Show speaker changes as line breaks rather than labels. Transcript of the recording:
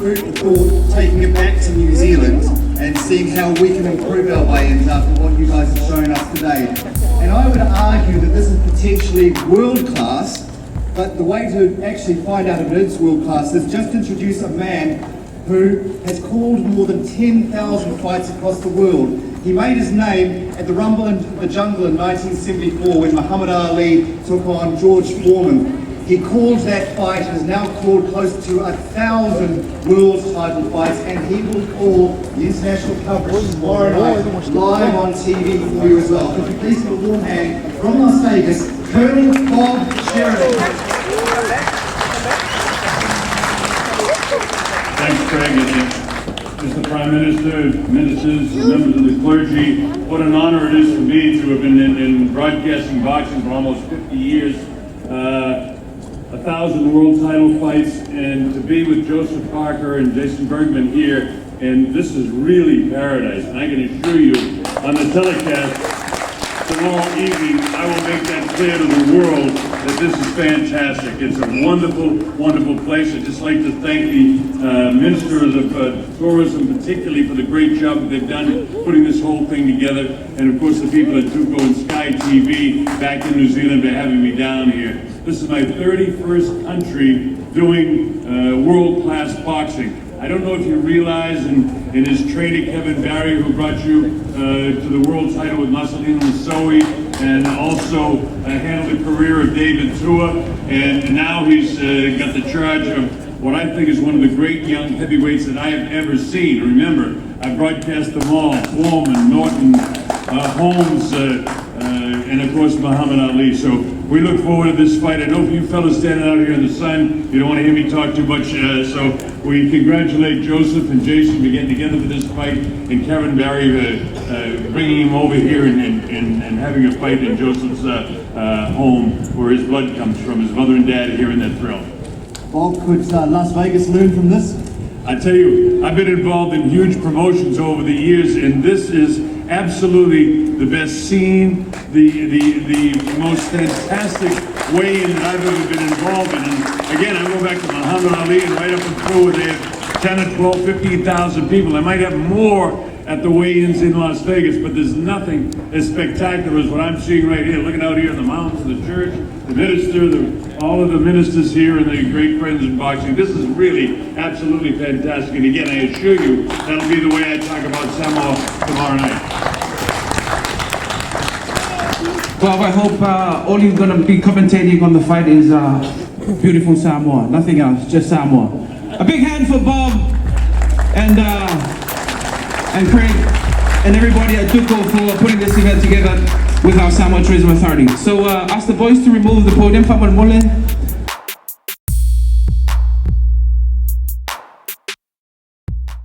food for thought, taking it back to New Zealand and seeing how we can improve our weigh-ins after what you guys have shown us today. And I would argue that this is potentially world-class, but the way to actually find out if it is world-class is just introduce a man who has called more than 10,000 fights across the world. He made his name at the Rumble in the Jungle in 1974 when Muhammad Ali took on George Foreman. He called that fight, has now called close to 1,000 world title fights, and he will call the international coverage tomorrow night live on TV for you as well. Could you please give a warm hand from Las Vegas, Colonel Bob Sheridan.
Thanks, Craig. Mr. Prime Minister, ministers, members of the clergy, what an honor it is for me to have been in broadcasting boxing for almost 50 years. 1,000 world title fights, and to be with Joseph Parker and Jason Bergman here, and this is really paradise. And I can assure you, on the telecast tomorrow evening, I will make that clear to the world that this is fantastic. It's a wonderful, wonderful place. I'd just like to thank the ministers of tourism, particularly for the great job that they've done putting this whole thing together, and of course the people at Tuco and Sky TV back in New Zealand for having me down here. This is my 31st country doing world-class boxing. I don't know if you realize, and his trainer Kevin Barry, who brought you to the world title with Marcelino Masoi, and also handled the career of David Tua, and now he's got the charge of what I think is one of the great young heavyweights that I have ever seen. Remember, I broadcast them all: Foreman, Norton, Holmes, and of course Muhammad Ali. So we look forward to this fight. I know you fellas standing out here in the sun, you don't want to hear me talk too much, so we congratulate Joseph and Jason for getting together for this fight, and Kevin Barry bringing him over here and having a fight in Joseph's home where his blood comes from, his mother and dad here in that thrill.
Bob, could Las Vegas learn from this?
I tell you, I've been involved in huge promotions over the years, and this is absolutely the best scene, the most fantastic weigh-in that I've ever been involved in. And again, I go back to Muhammad Ali and right up and through where they have 10 or 12, 15,000 people. I might have more at the weigh-ins in Las Vegas, but there's nothing as spectacular as what I'm seeing right here, looking out here in the mountains of the church, the minister, all of the ministers here, and the great friends in boxing. This is really absolutely fantastic. And again, I assure you, that'll be the way I talk about Samoa tomorrow night.
Bob, I hope all you're going to be commentating on the fight is beautiful Samoa, nothing else, just Samoa. A big hand for Bob and Craig and everybody at Tuco for putting this event together with our Samoa Tourism Authority. So ask the boys to remove the podium.